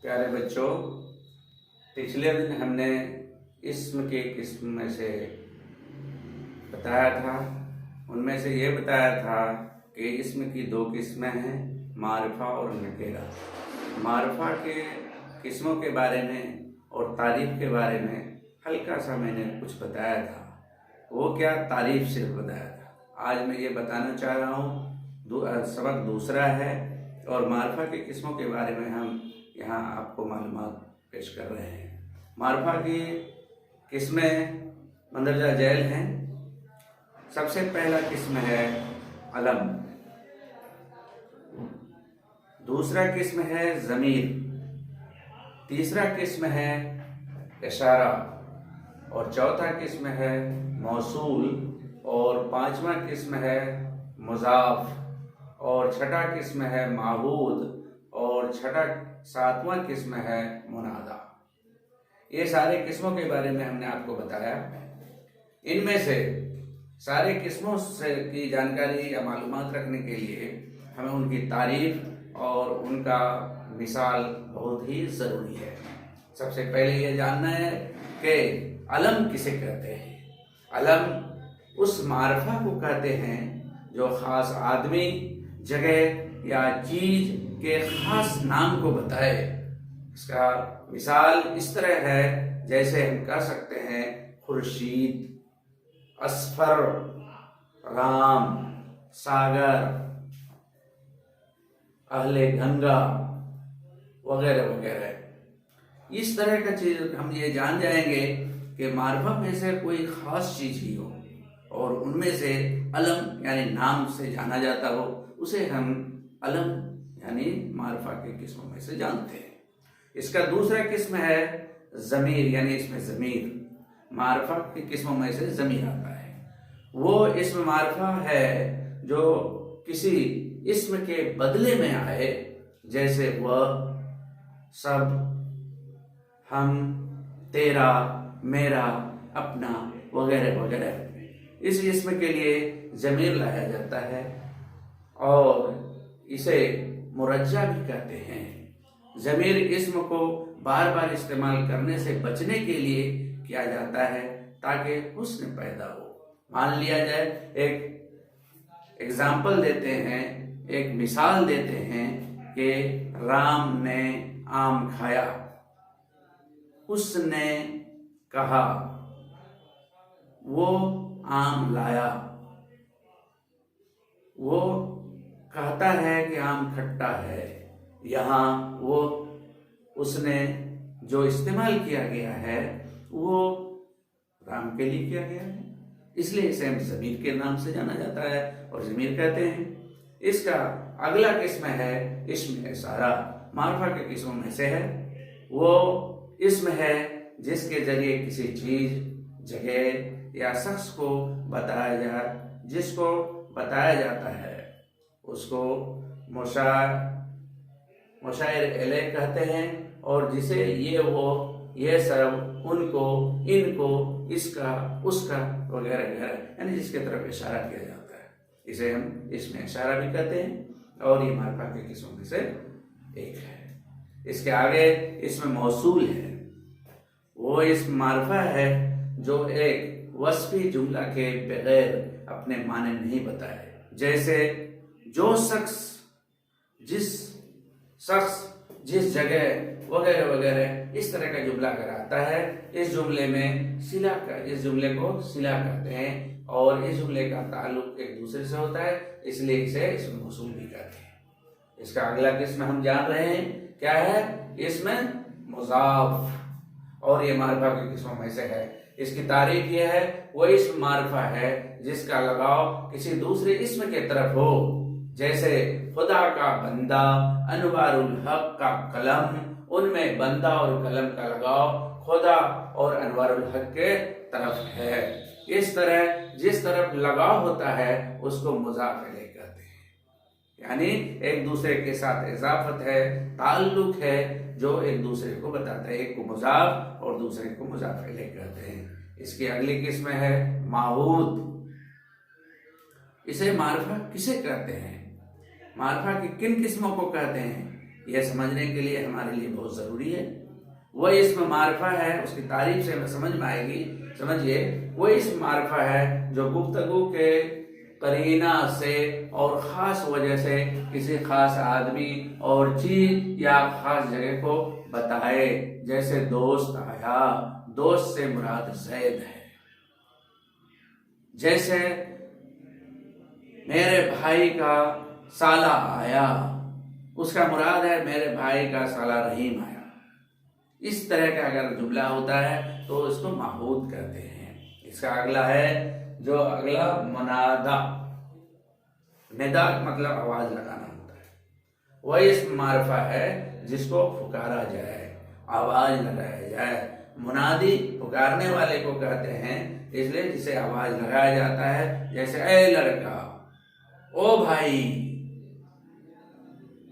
प्यारे बच्चों, पिछले दिन हमने इस्म की किस्म में से बताया था। उनमें से ये बताया था कि इस्म की दो किस्में हैं, मारिफा और नकेरा। मारिफा के किस्मों के बारे में और तारीफ के बारे में हल्का सा मैंने कुछ बताया था। वो क्या, तारीफ सिर्फ बताया था। आज मैं ये बताना चाह रहा हूँ, सबक दूसरा है और मारिफा की किस्मों के बारे में हम यहाँ आपको मालूमात पेश कर रहे हैं। मारिफा की किस्में मंदरजा झैल हैं। सबसे पहला किस्म है अलम, दूसरा किस्म है ज़मीर, तीसरा किस्म है इशारा और चौथा किस्म है मौसूल और पांचवा किस्म है मुज़ाफ और छठा किस्म है माहूद और सातवां किस्म है मुनादा। ये सारे किस्मों के बारे में हमने आपको बताया। इनमें से सारे किस्मों से की जानकारी या मालूमात रखने के लिए हमें उनकी तारीफ और उनका मिसाल बहुत ही ज़रूरी है। सबसे पहले ये जानना है कि अलम किसे कहते हैं। अलम उस मारिफा को कहते हैं जो ख़ास आदमी, जगह या चीज़ के ख़ास नाम को बताए। इसका मिसाल इस तरह है जैसे हम कह सकते हैं खुर्शीद, असफर, राम, सागर, अहले गंगा वगैरह वगैरह। इस तरह का चीज़ हम ये जान जाएंगे कि मारिफा में से कोई ख़ास चीज़ ही हो और उनमें से अलम यानी नाम से जाना जाता हो, उसे हम अलम यानी मारिफा के किस्मों में से जानते हैं। इसका दूसरा किस्म है ज़मीर, यानी इसमें ज़मीर मारिफा की किस्मों में से ज़मीर आता है। वो इस्म मारिफा है जो किसी इस्म के बदले में आए, जैसे वह, सब, हम, तेरा, मेरा, अपना वगैरह वगैरह। इस इस्म के लिए ज़मीर लाया जाता है और इसे मुरज्जा भी कहते हैं। ज़मीर इस्म को बार बार इस्तेमाल करने से बचने के लिए किया जाता है ताकि हुस्न पैदा हो। मान लिया जाए, एक एग्जाम्पल देते हैं, एक मिसाल देते हैं कि राम ने आम खाया, उसने कहा, वो आम लाया। वो कहता है कि आम खट्टा है। यहाँ वो उसने जो इस्तेमाल किया गया है वो राम के लिए किया गया है, इसलिए इसे हम ज़मीर के नाम से जाना जाता है और ज़मीर कहते हैं। इसका अगला किस्म है इस्म इशारा। मारिफा के किस्मों में से है। वो इस्म है जिसके जरिए किसी चीज़, जगह या शख्स को जिसको बताया जाता है उसको मुशायर इलैह कहते हैं और जिसे ये, वो, ये सब, उनको, इनको, इसका, उसका वगैरह वगैरह, यानी जिसके तरफ इशारा किया जाता है, इसे हम इसमें इशारा भी कहते हैं और ये मारिफा के किस्मों में से एक है। इसके आगे इसमें मौसूल है। वो इस मारिफा है जो एक वस्फी जुमला के बगैर अपने माने नहीं बताए। जैसे जो शख्स, जिस जगह वगैरह वगैरह, इस तरह का जुमला अगर आता है, इस जुमले को सिला कहते हैं और इस जुमले का ताल्लुक एक दूसरे से होता है, इसलिए इसे इसमें मौसूल भी कहते हैं। इसका अगला किस्म हम जान रहे हैं क्या है, इसमें मुज़ाफ और ये मारिफा की किस्मों में से है। इसकी तारीफ ये है, वो इस्म मारिफा है जिसका लगाव किसी दूसरे इस्म के तरफ हो, जैसे खुदा का बंदा, अनवारुल हक का कलम, उनमें बंदा और कलम का लगाव खुदा और अनवारुल हक के तरफ है। इस तरह जिस तरफ लगाव होता है उसको मुज़ाफ इलैह कहते हैं, यानी एक दूसरे के साथ इजाफत है, ताल्लुक है जो एक दूसरे को बताता है। एक को मुज़ाफ और दूसरे को मुज़ाफ इलैह कहते हैं। इसकी अगली किस्म है माहूद। इसे मारिफा किसे कहते हैं, मारिफा की किन किस्मों को कहते हैं, यह समझने के लिए हमारे लिए बहुत ज़रूरी है। वह इस्म मारिफा है, उसकी तारीफ से हमें समझ में आएगी। समझिए, वो इस्म मारिफा है जो गुफ्तगू के करीना से और ख़ास वजह से किसी ख़ास आदमी और चीज़ या ख़ास जगह को बताए। जैसे दोस्त आया, दोस्त से मुराद ज़ैद है। जैसे मेरे भाई का साला आया, उसका मुराद है मेरे भाई का साला रहीम आया। इस तरह का अगर जुमला होता है तो इसको महूद कहते हैं। इसका अगला है जो अगला मुनादा। निदा मतलब आवाज लगाना होता है। वह इस्म मारिफा है जिसको पुकारा जाए, आवाज लगाया जाए। मुनादी पुकारने वाले को कहते हैं, इसलिए जिसे आवाज लगाया जाता है। जैसे ए लड़का, ओ भाई,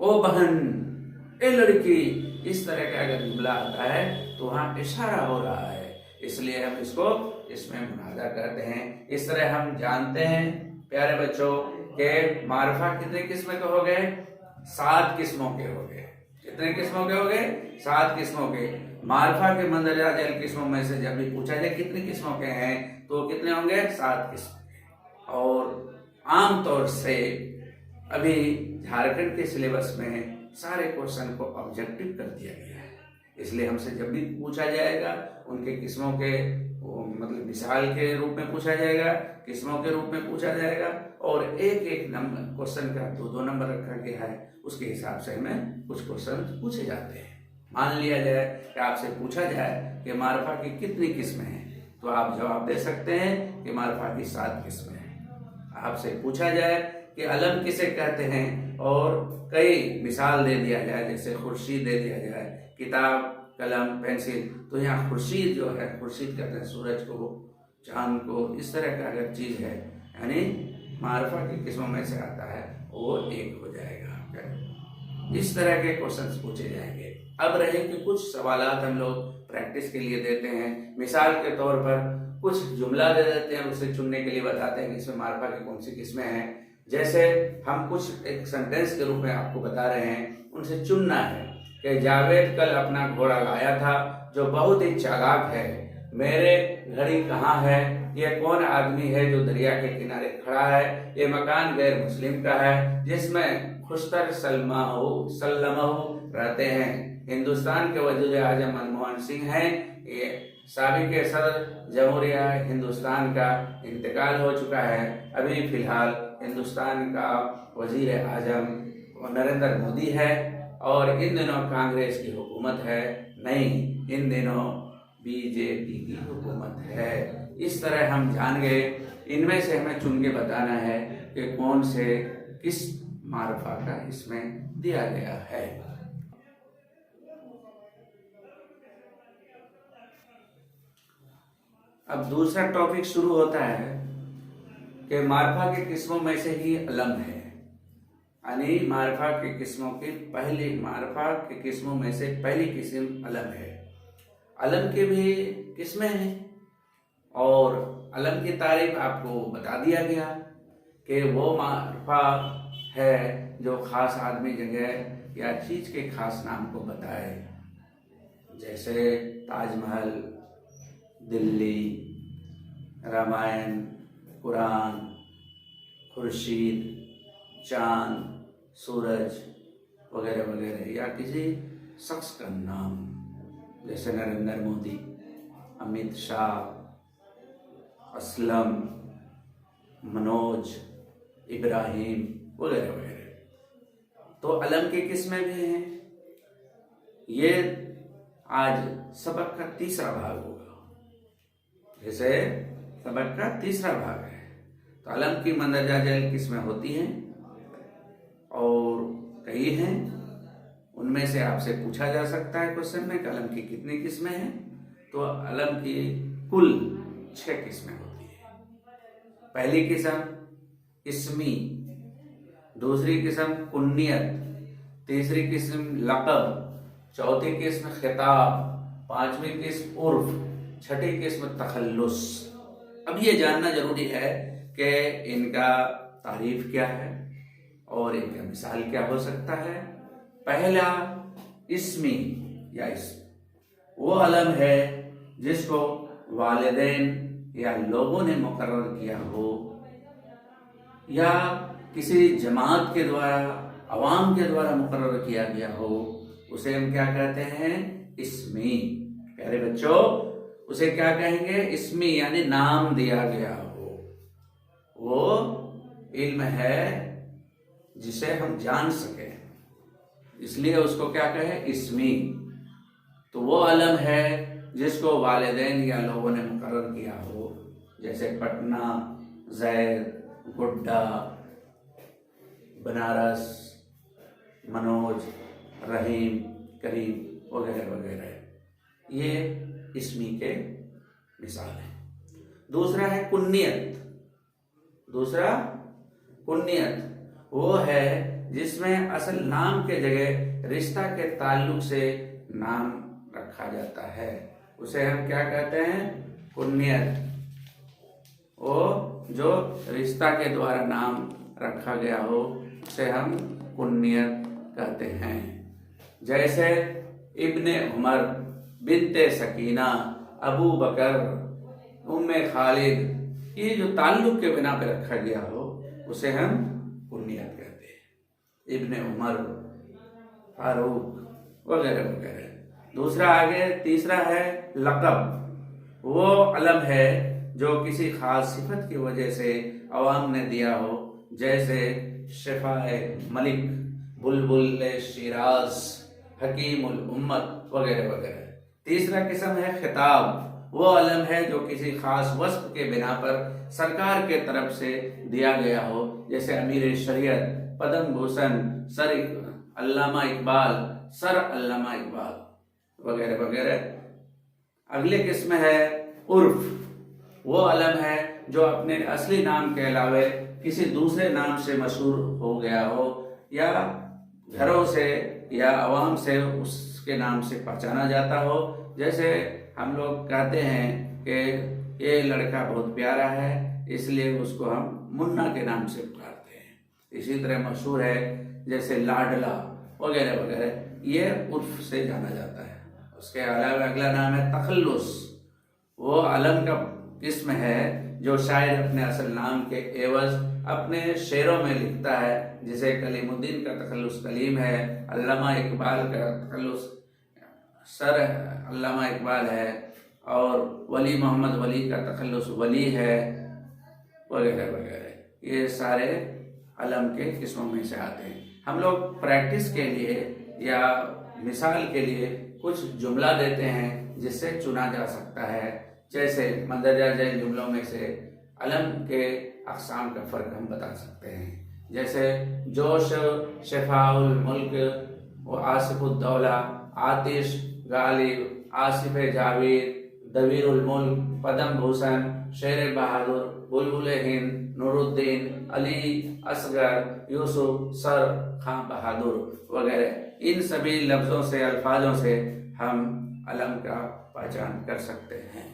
ओ बहन, ए लड़की। इस तरह का अगर जुमला आता है तो वहां इशारा हो रहा है, इसलिए हम इसको इसमें मुनादा कहते हैं। इस तरह हम जानते हैं प्यारे बच्चों के मारिफा कितने किस्म के हो गए? 7 किस्मों के हो गए। कितने किस्मों के हो गए? 7 किस्मों के। मारिफा के मंदरजा जैल किस्मों में से जब भी पूछा जाए कितने किस्मों के हैं तो कितने होंगे? 7 किस्म के। और आमतौर से अभी झारखंड के सिलेबस में सारे क्वेश्चन को ऑब्जेक्टिव कर दिया गया है, इसलिए हमसे जब भी पूछा जाएगा उनके किस्मों के मतलब मिसाल के रूप में पूछा जाएगा, किस्मों के रूप में पूछा जाएगा। और एक एक नंबर क्वेश्चन का 2-2 नंबर रखा गया है, उसके हिसाब से हमें कुछ क्वेश्चन पूछे जाते हैं। मान लिया जाए कि आपसे पूछा जाए कि मारिफा की कितनी किस्में हैं, तो आप जवाब दे सकते हैं कि मारिफा की 7 किस्में हैं। आपसे पूछा जाए कि अलम किसे कहते हैं और कई मिसाल दे दिया जाए, जैसे खुर्शीद दे दिया जाए, किताब, कलम, पेंसिल, तो यहाँ खुर्शीद जो है, खुर्शीद कहते हैं सूरज को, चांद को। इस तरह का अगर चीज़ है, यानी मारिफा की किस्मों में से आता है, वो एक हो जाएगा आपका। इस तरह के क्वेश्चंस पूछे जाएंगे। अब रहे कि कुछ सवालात हम लोग प्रैक्टिस के लिए देते हैं। मिसाल के तौर पर कुछ जुमला दे देते हैं, उससे चुनने के लिए बताते हैं कि इसमें मारिफा की कौन सी किस्में हैं। जैसे हम कुछ एक सेंटेंस के रूप में आपको बता रहे हैं, उनसे चुनना है कि जावेद कल अपना घोड़ा लाया था जो बहुत ही चालाक है। मेरे घड़ी कहाँ है? यह कौन आदमी है जो दरिया के किनारे खड़ा है? ये मकान गैर मुस्लिम का है जिसमें खुशतर सल्लमहु रहते हैं। हिंदुस्तान के वजीर आजम मनमोहन सिंह हैं। ये साबिक सदर जमहूरिया हिंदुस्तान का इंतकाल हो चुका है। अभी फिलहाल हिंदुस्तान का वजीर आजम नरेंद्र मोदी है और इन दिनों कांग्रेस की हुकूमत है, नहीं, इन दिनों बीजेपी की हुकूमत है। इस तरह हम जान गए। इनमें से हमें चुन के बताना है कि कौन से किस मारिफा का इसमें दिया गया है। अब दूसरा टॉपिक शुरू होता है कि मारिफा की किस्मों में से ही अलम है, यानी मारिफा की किस्मों की पहली, मारिफा की किस्मों में से पहली किस्म अलम है। अलम के भी किस्में हैं और अलम की तारीफ आपको बता दिया गया कि वो मारिफा है जो खास आदमी, जगह या चीज के खास नाम को बताए। जैसे ताजमहल, दिल्ली, रामायण, कुरान, खुर्शीद, चांद, सूरज वगैरह वगैरह, या किसी शख्स का नाम जैसे नरेंद्र मोदी, अमित शाह, असलम, मनोज, इब्राहिम वगैरह वगैरह। तो अलम की किस्में भी हैं। ये आज सबक का तीसरा भाग होगा। जैसे सबक का तीसरा भाग है तो अलम की मंदरजा जैल किस्में होती हैं और कई हैं। उनमें से आपसे पूछा जा सकता है क्वेश्चन में कि अलम की कितनी किस्में हैं, तो अलम की कुल 6 किस्में होती है। पहली किस्म इस्मी, दूसरी किस्म कुन्नियत, तीसरी किस्म लक़ब, चौथी किस्म खिताब, पांचवी किस्म उर्फ, छठी किस्म तखल्लुस। अब ये जानना जरूरी है कि इनका तारीफ क्या है और इनका मिसाल क्या हो सकता है। पहला इस्मी या वो अलम है जिसको वालिदैन या लोगों ने मुकर्रर किया हो या किसी जमात के द्वारा, अवाम के द्वारा मुकर्रर किया गया हो, उसे हम क्या कहते हैं? इस्मी। प्यारे बच्चों, उसे क्या कहेंगे? इस्मी, यानी नाम दिया गया हो। वो इल्म है जिसे हम जान सके, इसलिए उसको क्या कहे? इस्मी। तो वो अलम है जिसको वालिदैन या लोगों ने मुकर्रर किया हो, जैसे पटना, जैद, गुड्डा, बनारस, मनोज, रहीम, करीम वगैरह वगैरह। ये इस्मी के मिसाल है। दूसरा है कुन्नियत। दूसरा कुन्नियत वो है जिसमें असल नाम के जगह रिश्ता के ताल्लुक से नाम रखा जाता है, उसे हम क्या कहते हैं? कुन्नियत। वो जो रिश्ता के द्वारा नाम रखा गया हो उसे हम कुन्नियत कहते हैं। जैसे इब्ने उमर, बिन्ते सकीना, अबू बकर, उम्मे खालिद, ये जो ताल्लुक के बिना पे रखा गया हो उसे हम कुन्नियत कहते हैं। इब्ने उमर, फारूक वगैरह वगैरह। दूसरा आगे तीसरा है लक़ब। वो अलम है जो किसी खास सिफत की वजह से अवाम ने दिया हो, जैसे शिफाए मलिक, बुलबुल शिराज, हकीमुल उम्मत वगैरह वगैरह। तीसरा किस्म है खिताब। वो अलम है जो किसी खास वस्फ के बिना पर सरकार के तरफ से दिया गया हो, जैसे अमीर शरीयत, पद्म भूषण, सर अल्लामा इकबाल, सर अल्लामा इकबाल वगैरह वगैरह। अगले किस्म है उर्फ। वो अलम है जो अपने असली नाम के अलावे किसी दूसरे नाम से मशहूर हो गया हो या घरों से या अवाम से उसके नाम से पहचाना जाता हो। जैसे हम लोग कहते हैं कि ये लड़का बहुत प्यारा है, इसलिए उसको हम मुन्ना के नाम से पुकारते हैं। इसी तरह मशहूर है जैसे लाडला वगैरह वगैरह, ये उर्फ से जाना जाता है। उसके अलावा अगला नाम है तखल्लुस। वो अलम का किस्म है जो शायर अपने असल नाम के एवज अपने शेरों में लिखता है, जिसे कलीमुद्दीन का तखल्लुस कलीम है, अल्लामा इकबाल का तखल्लुस सर अल्लामा इकबाल है, और वली मोहम्मद वली का तखल्लुस वली है वगैरह वगैरह। ये सारे अलम के किस्मों में से आते हैं। हम लोग प्रैक्टिस के लिए या मिसाल के लिए कुछ जुमला देते हैं जिससे चुना जा सकता है। जैसे मंदरजा झैल जुमलों में से अलम के अक़साम का फ़र्क हम बता सकते हैं। जैसे जोश शफाउल मुल्क व आसिफुद्दौला, आतिश गालिब, आसिफ जावेद, दवीरुल मुल्क, पद्म भूषण, शेर बहादुर, बुलबुल हिंद, नूरुद्दीन, अली असगर, यूसुफ, सर, खां बहादुर वगैरह। इन सभी लफ्ज़ों से, अल्फाजों से हम अलम का पहचान कर सकते हैं।